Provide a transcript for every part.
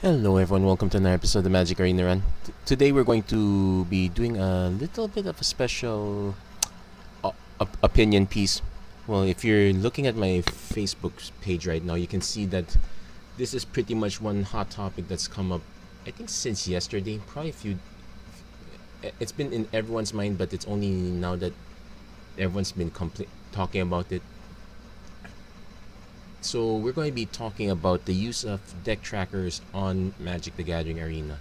Hello everyone, welcome to another episode of the Magic Arena Run. Today we're going to be doing a little bit of a special opinion piece. Well, if you're looking at my Facebook page right now, you can see that this is pretty much one hot topic that's come up, I think, since yesterday. Probably a few. It's been in everyone's mind, but it's only now that everyone's been talking about it. So we're going to be talking about the use of deck trackers on Magic the Gathering Arena.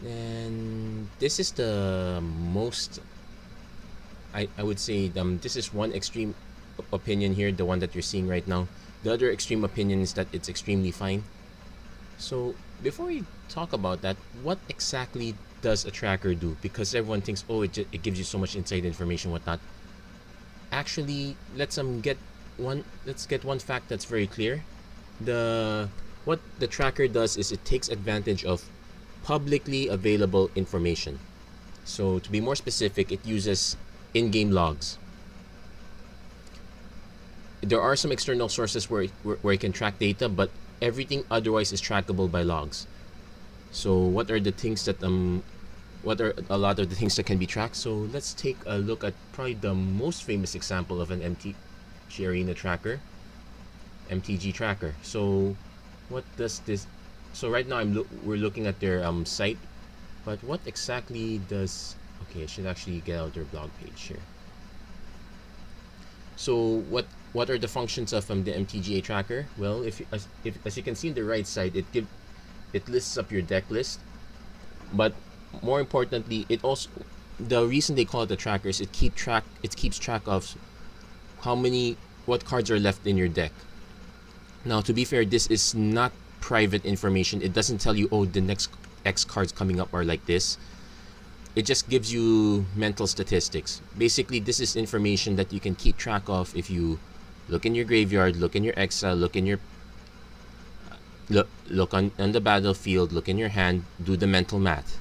And this is the most, I would say, this is one extreme opinion here, the one that you're seeing right now. The other extreme opinion is that it's extremely fine. So before we talk about that, what exactly does a tracker do? Because everyone thinks, oh, it gives you so much inside information, whatnot. Actually, let's get one fact that's very clear. What the tracker does is it takes advantage of publicly available information. So to be more specific, it uses in-game logs. There are some external sources where it can track data, but everything otherwise is trackable by logs. So what are the things that what are a lot of the things that can be tracked? So let's take a look at probably the most famous example of an MTG Arena Tracker, MTG Tracker. So what does this? So right now we're looking at their site, but what exactly does? Okay, I should actually get out their blog page here. So what are the functions of the MTGA Tracker? Well, if as you can see on the right side, it lists up your deck list, but more importantly, the reason they call it the tracker is it keeps track of what cards are left in your deck. Now, to be fair, this is not private information. It doesn't tell you, oh, the next X cards coming up are like this. It just gives you mental statistics. Basically, this is information that you can keep track of if you look in your graveyard, look in your exile, look in your look on the battlefield, look in your hand, do the mental math.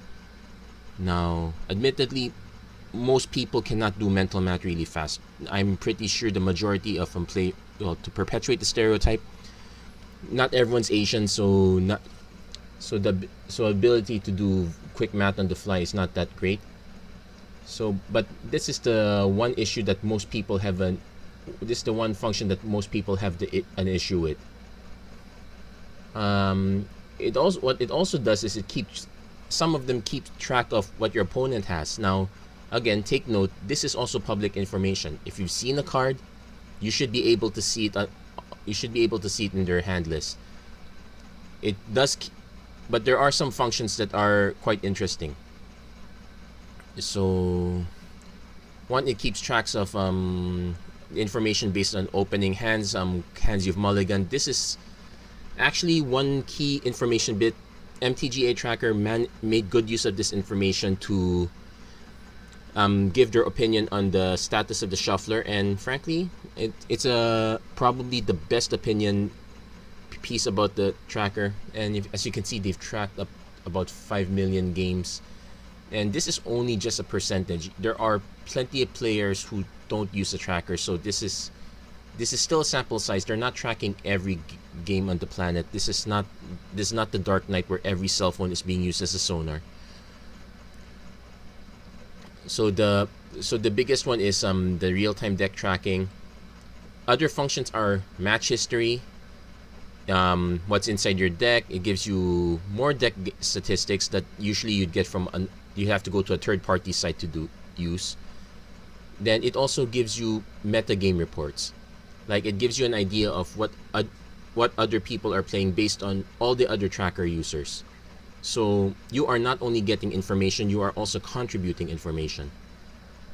Now, admittedly, most people cannot do mental math really fast. I'm pretty sure the majority of them to perpetuate the stereotype. Not everyone's Asian, so ability to do quick math on the fly is not that great. So, but this is the one issue that most people have this is the one function that most people have an issue with. What it also does is some of them keep track of what your opponent has. Now, again, take note, this is also public information. If you've seen a card, you should be able to see it. You should be able to see it in their hand list. It does, but there are some functions that are quite interesting. So, one, it keeps tracks of information based on opening hands, hands you've mulliganed. This is actually one key information bit. MTGA Tracker made good use of this information to give their opinion on the status of the shuffler, and frankly, it's probably the best opinion piece about the tracker. And as you can see, they've tracked up about 5 million games, and this is only just a percentage. There are plenty of players who don't use the tracker, so this is still a sample size. They're not tracking every game on the planet. This is not the Dark Knight where every cell phone is being used as a sonar. So the biggest one is the real-time deck tracking. Other functions are match history, what's inside your deck. It gives you more deck statistics that usually you'd get from you have to go to a third-party site to use. Then it also gives you metagame reports. Like, it gives you an idea of what other people are playing based on all the other tracker users. So you are not only getting information, you are also contributing information.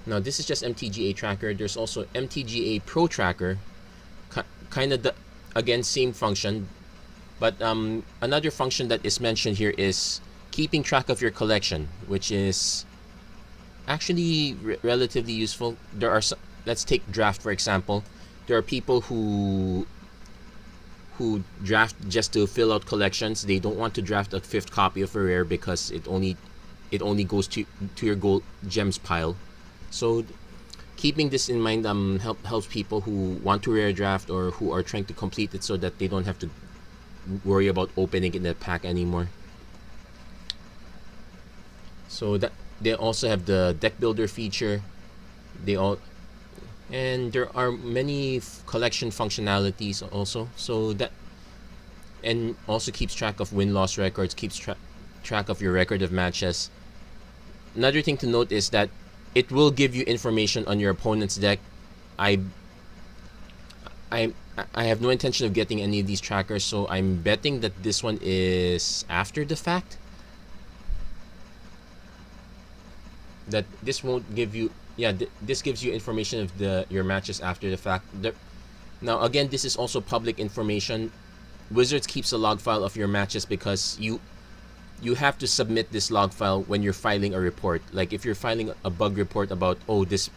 Now, this is just MTGA Tracker. There's also MTGA Pro Tracker. Kind of again, same function. But another function that is mentioned here is keeping track of your collection, which is actually relatively useful. Let's take draft, for example. There are people who draft just to fill out collections. They don't want to draft a 5th copy of a rare because it only goes to your gold gems pile. So keeping this in mind helps people who want to rare draft or who are trying to complete it so that they don't have to worry about opening in the pack anymore. So that they also have the deck builder feature. They all and there are many collection functionalities also. So that and also keeps track of win-loss records, keeps track of your record of matches. Another thing to note is that it will give you information on your opponent's deck. I I I have no intention of getting any of these trackers, so I'm betting that this one is after the fact. That this won't give you, yeah, this gives you information of your matches after the fact. Now again, this is also public information. Wizards keeps a log file of your matches because you have to submit this log file when you're filing a report. Like if you're filing a bug report about, oh, this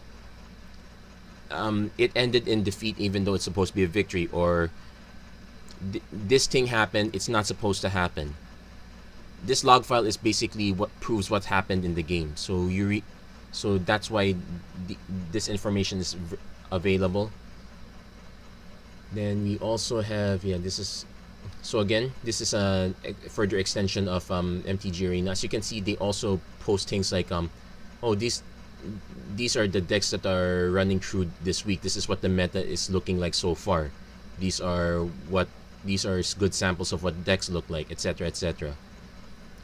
it ended in defeat even though it's supposed to be a victory, or this thing happened, it's not supposed to happen. This log file is basically what proves what happened in the game. So so that's why this information is available. Then we also have, yeah, this is, so again, this is a further extension of MTG Arena. As you can see, they also post things like oh, these are the decks that are running through this week. This is what the meta is looking like so far. These are good samples of what decks look like, etc., etc.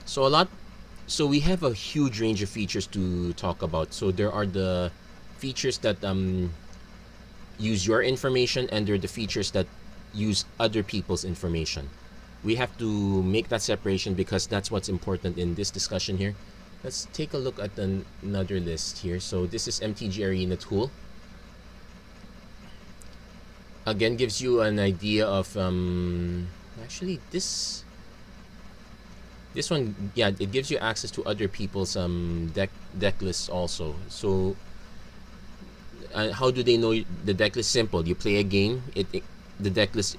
So we have a huge range of features to talk about. So there are the features that use your information, and there are the features that use other people's information. We have to make that separation because that's what's important in this discussion here. Let's take a look at another list here. So this is MTG Arena tool. Again, gives you an idea of actually this one, yeah, it gives you access to other people's deck lists also. So how do they know the deck list? Simple. You play a game, the deck list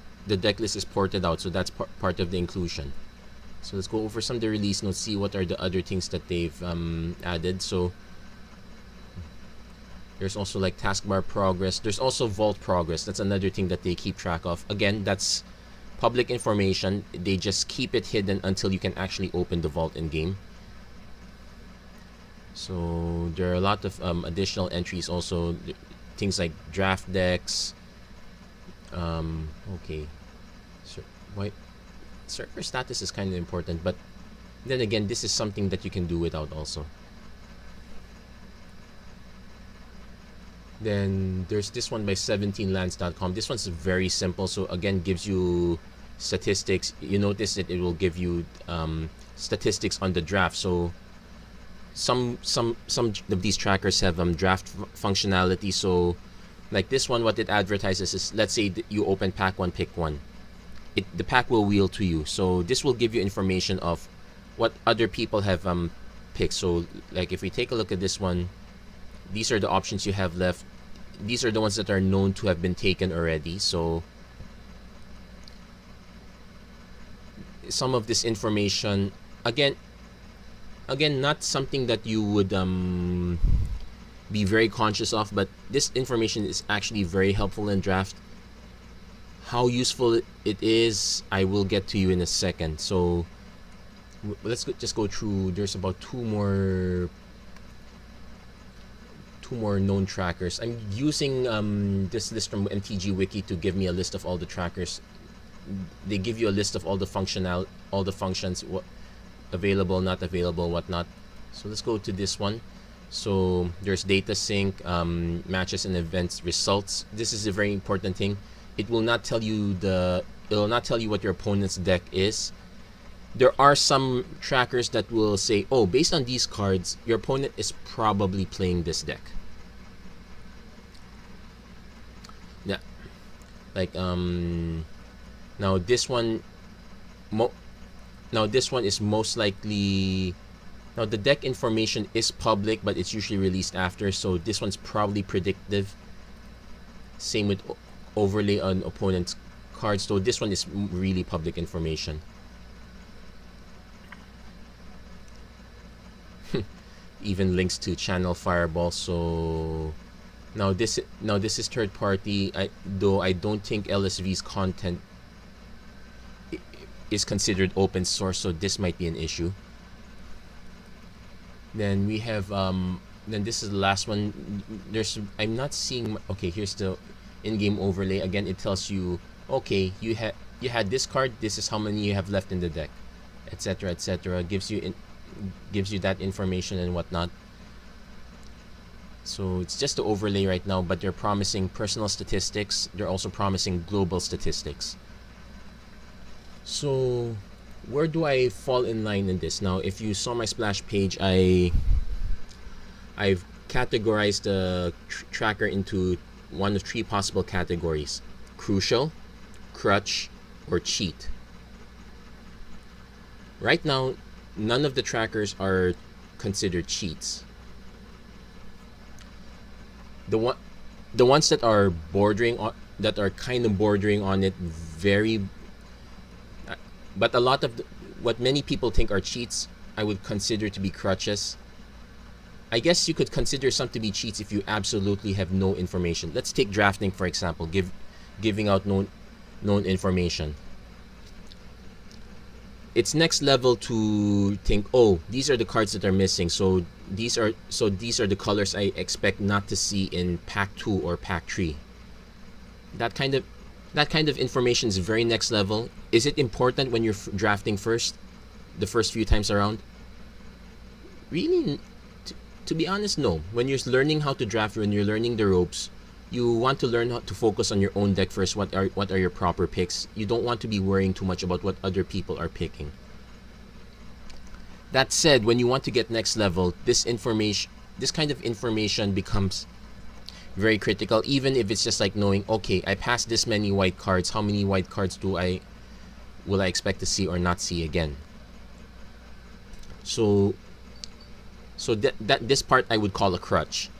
is ported out, so that's part of the inclusion. So let's go over some of the release notes, see what are the other things that they've added. So there's also like taskbar progress. There's also vault progress. That's another thing that they keep track of. Again, that's public information. They just keep it hidden until you can actually open the vault in game. So there are a lot of additional entries also, things like draft decks. Okay, so server status is kind of important, but then again, this is something that you can do without also. Then there's this one by 17lands.com. This one's very simple. So again, gives you statistics. You notice that it will give you statistics on the draft. So some of these trackers have draft functionality. So like this one, what it advertises is, let's say that you open pack 1, pick 1. The pack will wheel to you. So this will give you information of what other people have picked. So like if we take a look at this one, these are the options you have left. These are the ones that are known to have been taken already. So some of this information, again, not something that you would be very conscious of, but this information is actually very helpful in draft. How useful it is, I will get to you in a second. So let's just go through. There's about two more known trackers. I'm using this list from MTG Wiki to give me a list of all the trackers. They give you a list of all the functions, what available, not available, whatnot. So let's go to this one. So there's data sync, matches and events results. This is a very important thing. It will not tell you what your opponent's deck is. There are some trackers that will say, oh, based on these cards, your opponent is probably playing this deck. Yeah, like now this one is most likely, now the deck information is public, but it's usually released after, so this one's probably predictive. Same with overlay on opponent's cards, so this one is really public information. Even links to channel fireball. So now this is third party. Though I don't think LSV's content, is considered open source, so this might be an issue. Then we have then this is the last one. I'm not seeing. Okay, here's the in-game overlay. Again, it tells you, okay, you had this card. This is how many you have left in the deck, etc., etc. Gives you that information and whatnot. So it's just the overlay right now, but they're promising personal statistics. They're also promising global statistics. So where do I fall in line in this? Now, if you saw my splash page, I've categorized the tracker into one of 3 possible categories: crucial, crutch, or cheat. Right now, none of the trackers are considered cheats. The ones that are kind of bordering on it, but a lot of what many people think are cheats, I would consider to be crutches. I guess you could consider some to be cheats if you absolutely have no information. Let's take drafting, for example, giving out known information. It's next level to think, oh, these are the cards that are missing, so these are the colors I expect not to see in pack 2 or pack 3. That kind of information is very next level. Is it important when you're drafting the first few times around? Really, to be honest, no. When you're learning how to draft, when you're learning the ropes, you want to learn how to focus on your own deck first. What are your proper picks? You don't want to be worrying too much about what other people are picking. That said, when you want to get next level, this kind of information becomes very critical, even if it's just like knowing, okay, I passed this many white cards. How many white cards will I expect to see or not see again? So that this part I would call a crutch.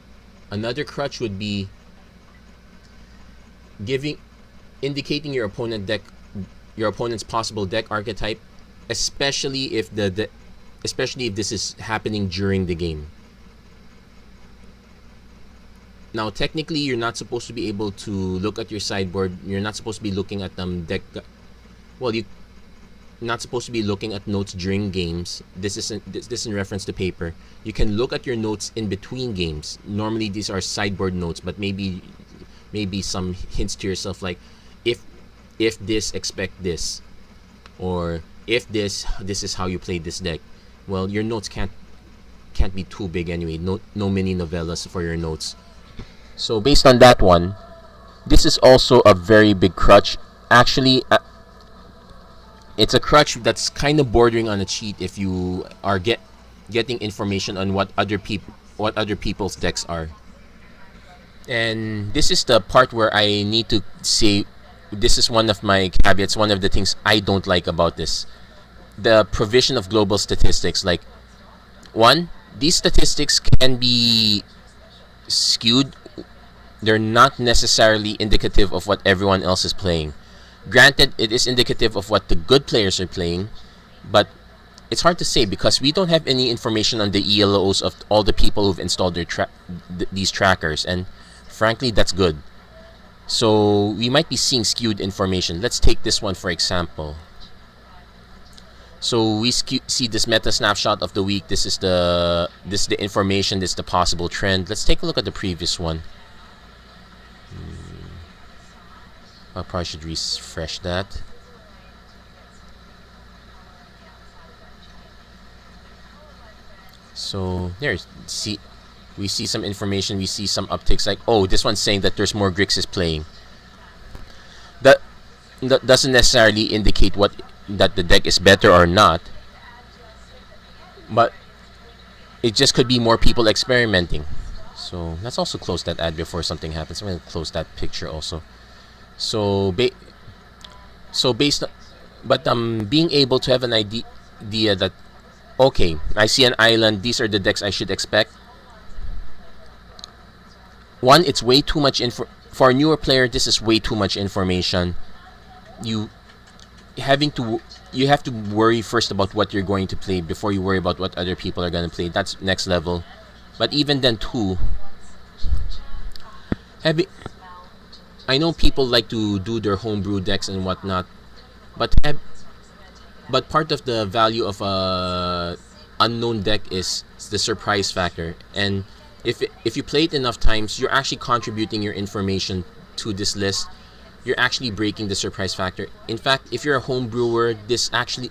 Another crutch would be indicating your opponent's possible deck archetype, especially if this is happening during the game. Now, technically, you're not supposed to be able to look at your sideboard. You're not supposed to be looking at you're not supposed to be looking at notes during games. This is in reference to paper. You can look at your notes in between games. Normally, these are sideboard notes, but maybe some hints to yourself, like if this, expect this, or if this is how you play this deck. Well, your notes can't be too big anyway. No mini novellas for your notes. So based on that one, this is also a very big crutch. Actually, it's a crutch that's kind of bordering on a cheat if you are getting information on what other people's decks are. And this is the part where I need to say, this is one of my caveats, one of the things I don't like about this. The provision of global statistics. Like, one, these statistics can be skewed. They're not necessarily indicative of what everyone else is playing. Granted, it is indicative of what the good players are playing, but it's hard to say because we don't have any information on the ELOs of all the people who've installed these trackers, and frankly, that's good. So we might be seeing skewed information. Let's take this one for example. So we see this meta snapshot of the week. This is the information. This is the possible trend. Let's take a look at the previous one. I probably should refresh that. So there, we see some information. We see some upticks. Like, oh, this one's saying that there's more Grixis playing. That doesn't necessarily indicate that the deck is better or not, but it just could be more people experimenting. So let's also close that ad before something happens. I'm going to close that picture also. So based on, but being able to have an idea that, okay, I see an island, these are the decks I should expect. One, it's way too much for a newer player. This is way too much information. You have to worry first about what you're going to play before you worry about what other people are going to play. That's next level. But even then too, I know people like to do their homebrew decks and whatnot, but but part of the value of a unknown deck is the surprise factor. And if you play it enough times, you're actually contributing your information to this list. You're actually breaking the surprise factor. In fact, if you're a home brewer, this kind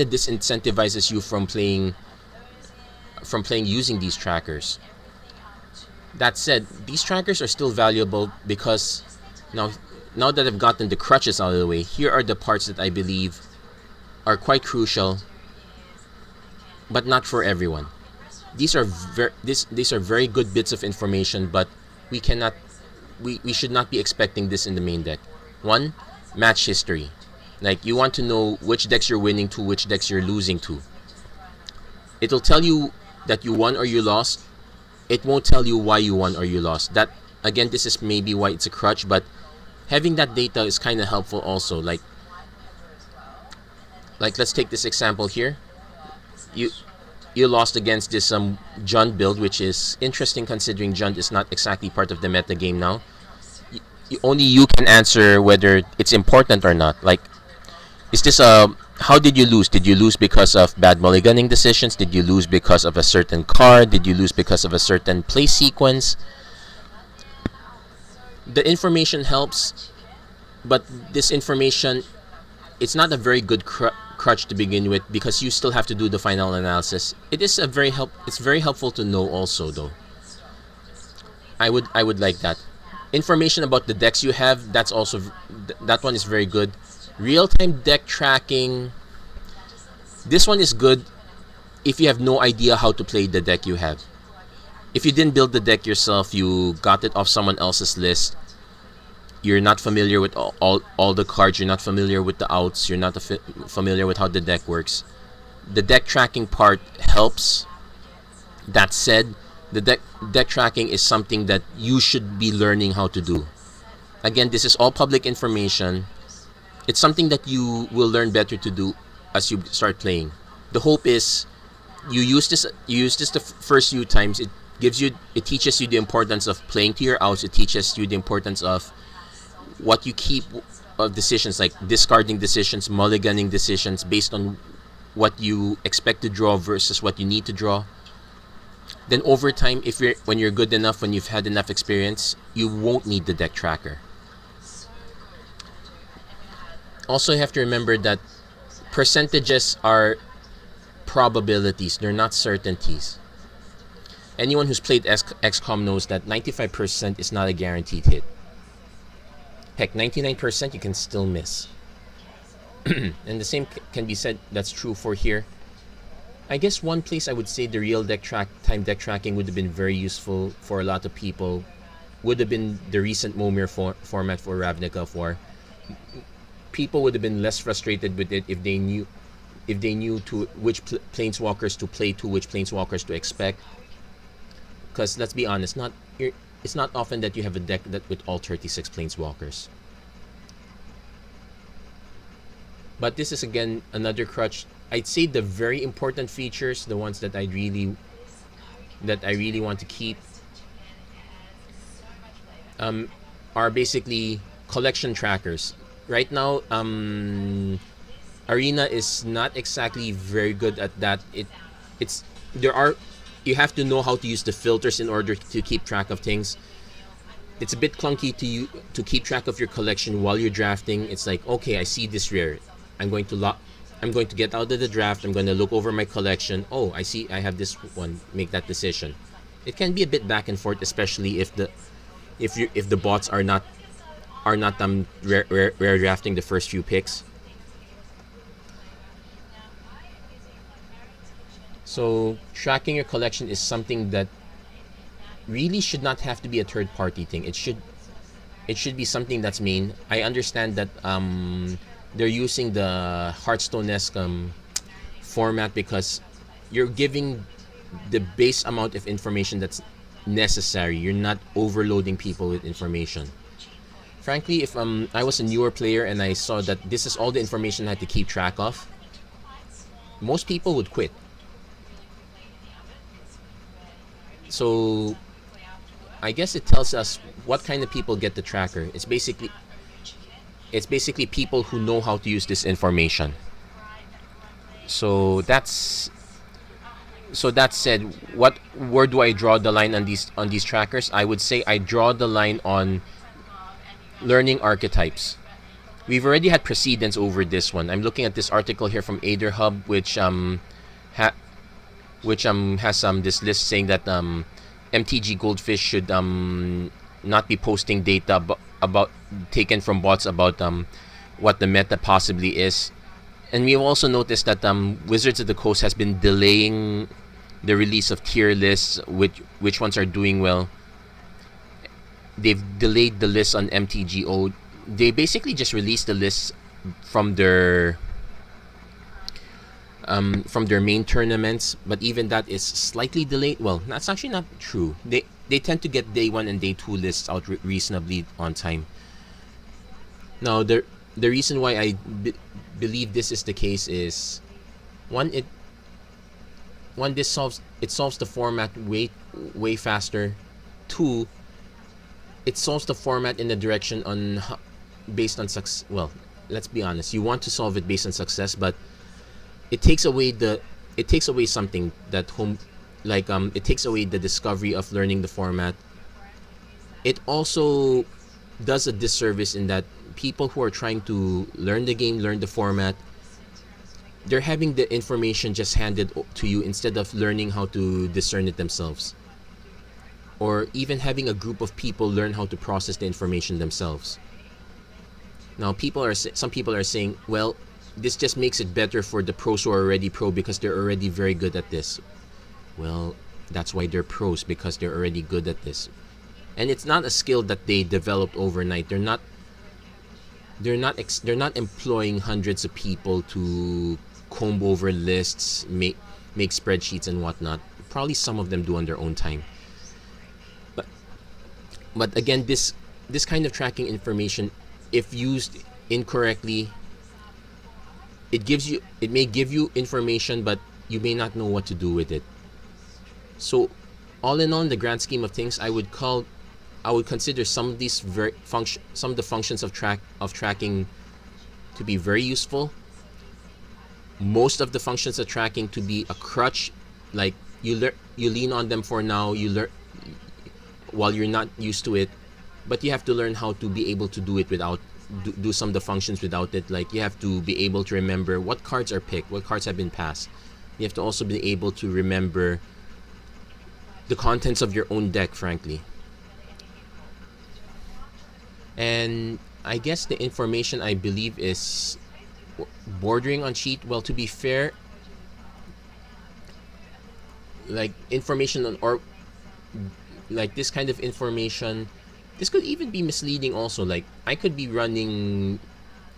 of disincentivizes you from playing using these trackers. That said, these trackers are still valuable because now that I've gotten the crutches out of the way, here are the parts that I believe are quite crucial, but not for everyone. These are very good bits of information, but we should not be expecting this in the main deck. One, match history. Like, you want to know which decks you're winning to, which decks you're losing to. It'll tell you that you won or you lost. It won't tell you why you won or you lost. That, again, this is maybe why it's a crutch, but having that data is kind of helpful also. Like let's take this example here. You lost against this Jund build, which is interesting considering Jund is not exactly part of the meta game now. Only you can answer whether it's important or not. Like, is this how did you lose? Did you lose because of bad mulliganing decisions? Did you lose because of a certain card? Did you lose because of a certain play sequence? The information helps, but this information, it's not a very good crutch to begin with because you still have to do the final analysis. It's very helpful to know also, though. I would like that. Information about the decks you have, that one is very good. Real-time deck tracking, this one is good if you have no idea how to play the deck you have. If you didn't build the deck yourself, you got it off someone else's list, you're not familiar with all the cards, you're not familiar with the outs, you're not familiar with how the deck works, the deck tracking part helps. That said, the deck tracking is something that you should be learning how to do. Again, this is all public information. It's something that you will learn better to do as you start playing. The hope is you use this the first few times. It teaches you the importance of playing to your outs. It teaches you the importance of what you keep of decisions, like discarding decisions, mulliganing decisions based on what you expect to draw versus what you need to draw. Then over time, when you're good enough, when you've had enough experience, you won't need the deck tracker. Also, you have to remember that percentages are probabilities, they're not certainties. Anyone who's played XCOM knows that 95% is not a guaranteed hit. Heck, 99% you can still miss. And the same can be said, that's true for here. I guess one place I would say the real time deck tracking would have been very useful for a lot of people would have been the recent Momir format for Ravnica of War. People would have been less frustrated with it if they knew to which planeswalkers to play to, which planeswalkers to expect. Because let's be honest, it's not often that you have a deck that with all 36 planeswalkers. But this is again another crutch. I'd say the very important features, the ones that I really want to keep, are basically collection trackers. Right now, Arena is not exactly very good at that. You have to know how to use the filters in order to keep track of things. It's a bit clunky to keep track of your collection while you're drafting. It's like, okay, I see this rare. I'm going to get out of the draft. I'm going to look over my collection. Oh, I see I have this one. Make that decision. It can be a bit back and forth, especially if the bots are not rare drafting the first few picks. So tracking your collection is something that really should not have to be a third party thing. It should be something that's main. I understand that they're using the Hearthstone-esque format because you're giving the base amount of information that's necessary. You're not overloading people with information. Frankly, if I was a newer player and I saw that this is all the information I had to keep track of, most people would quit. So I guess it tells us what kind of people get the tracker. It's basically people who know how to use this information. So that said, where do I draw the line on these trackers? I would say I draw the line on learning archetypes. We've already had precedence over this one. I'm looking at this article here from AderHub, which ha- has this list saying that MTG Goldfish should not be posting data about taken from bots about what the meta possibly is. And we've also noticed that Wizards of the Coast has been delaying the release of tier lists, which ones are doing well. They've delayed the list on MTGO. They basically just released the lists from their main tournaments, but even that is slightly delayed. Well, that's actually not true. They tend to get day 1 and day 2 lists out reasonably on time. Now, the reason why I believe this is the case is one, this solves the format way faster. 2, it solves the format in the direction on based on success. Well, let's be honest. You want to solve it based on success, but it takes away something that it takes away the discovery of learning the format. It also does a disservice in that people who are trying to learn the game, learn the format, they're having the information just handed to you instead of learning how to discern it themselves, or even having a group of people learn how to process the information themselves. Now, some people are saying, well, this just makes it better for the pros who are already pro because they're already very good at this. Well, that's why they're pros, because they're already good at this. And it's not a skill that they developed overnight. They're not employing hundreds of people to comb over lists, make spreadsheets and whatnot. Probably some of them do on their own time. But again, this kind of tracking information, if used incorrectly, it may give you information, but you may not know what to do with it. So, all in all, in the grand scheme of things, I would consider some of these some of the functions of tracking to be very useful. Most of the functions of tracking to be a crutch, like you lean on them for now. You learn while you're not used to it, but you have to learn how to be able to do it without do some of the functions without it. Like, you have to be able to remember what cards are picked, what cards have been passed. You have to also be able to remember the contents of your own deck, frankly. And I guess the information, I believe, is bordering on cheat. Well, to be fair, like information on, or like this kind of information, this could even be misleading also. Like, I could be running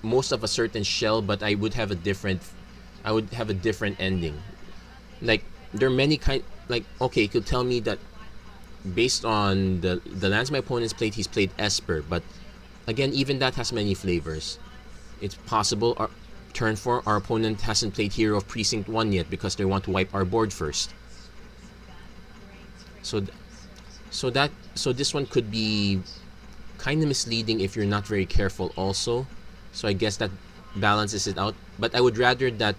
most of a certain shell, but I would have a different ending. Like, there are many okay, you could tell me that based on the lands my opponent's played, he's played Esper, but again, even that has many flavors. It's possible turn 4, our opponent hasn't played Hero of Precinct 1 yet because they want to wipe our board first. So this one could be kind of misleading if you're not very careful also. So I guess that balances it out. But I would rather that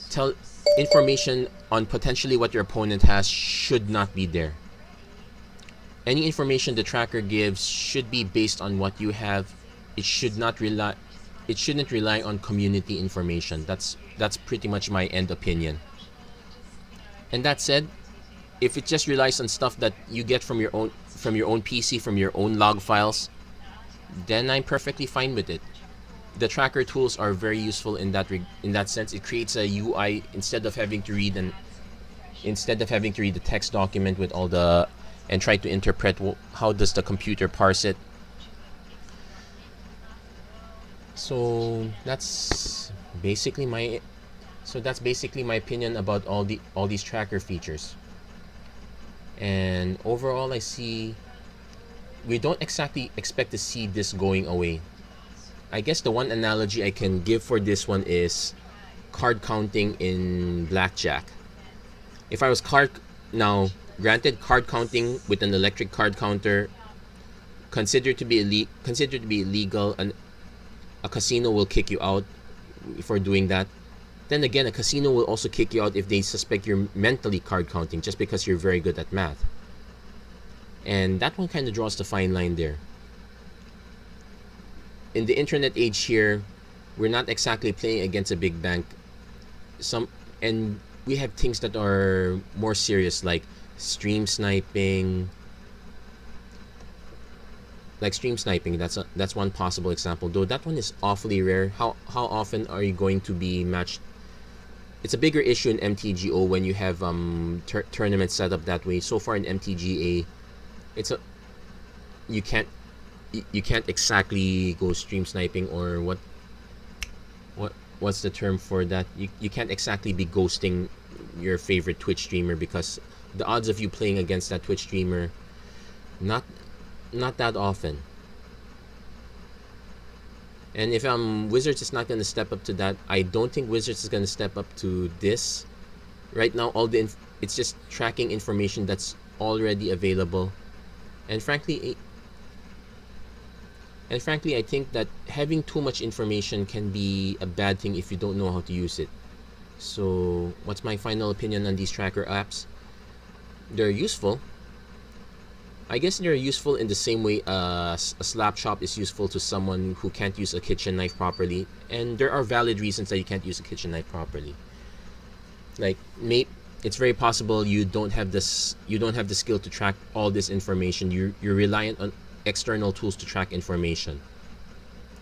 tell information on potentially what your opponent has should not be there. Any information the tracker gives should be based on what you have. It shouldn't rely on community information. That's pretty much my end opinion. And that said, if it just relies on stuff that you get from your own PC, from your own log files, then I'm perfectly fine with it. The tracker tools are very useful in that sense. It creates a UI instead of having to read the text document with all the and try to interpret how does the computer parse it. So that's basically my opinion about all these tracker features. And overall, I see we don't exactly expect to see this going away. I guess the one analogy I can give for this one is card counting in blackjack. If I was now, granted, card counting with an electric card counter considered to be illegal, and a casino will kick you out for doing that. Then again, a casino will also kick you out if they suspect you're mentally card counting just because you're very good at math. And that one kind of draws the fine line there. In the internet age here, we're not exactly playing against a big bank. And we have things that are more serious, like stream sniping. That's one possible example, though that one is awfully rare. How often are you going to be matched? It's a bigger issue in MTGO when you have tournaments set up that way. So far in MTGA, you can't exactly go stream sniping, or what's the term for that? You can't exactly be ghosting your favorite Twitch streamer, because the odds of you playing against that Twitch streamer, not that often. And if Wizards is not going to step up to that, I don't think Wizards is going to step up to this. Right now, it's just tracking information that's already available, and frankly, I think that having too much information can be a bad thing if you don't know how to use it. So, what's my final opinion on these tracker apps? They're useful. I guess they're useful in the same way a slap shop is useful to someone who can't use a kitchen knife properly. And there are valid reasons that you can't use a kitchen knife properly. Like, it's very possible you don't have the skill to track all this information. You're reliant on external tools to track information.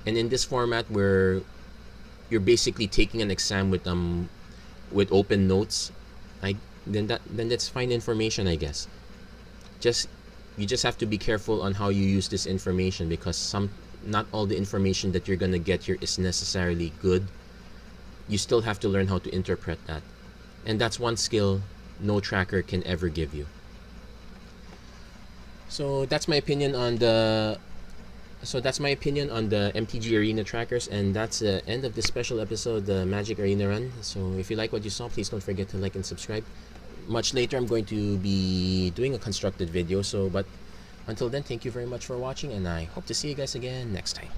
And in this format where you're basically taking an exam with open notes, then that's fine information, I guess. You just have to be careful on how you use this information, because not all the information that you're gonna get here is necessarily good. You still have to learn how to interpret that, and that's one skill no tracker can ever give you. So that's my opinion on the MTG Arena Trackers, and that's the end of this special episode, the Magic Arena Run. So if you like what you saw, please don't forget to like and subscribe. Much later, I'm going to be doing a constructed video. But until then, thank you very much for watching, and I hope to see you guys again next time.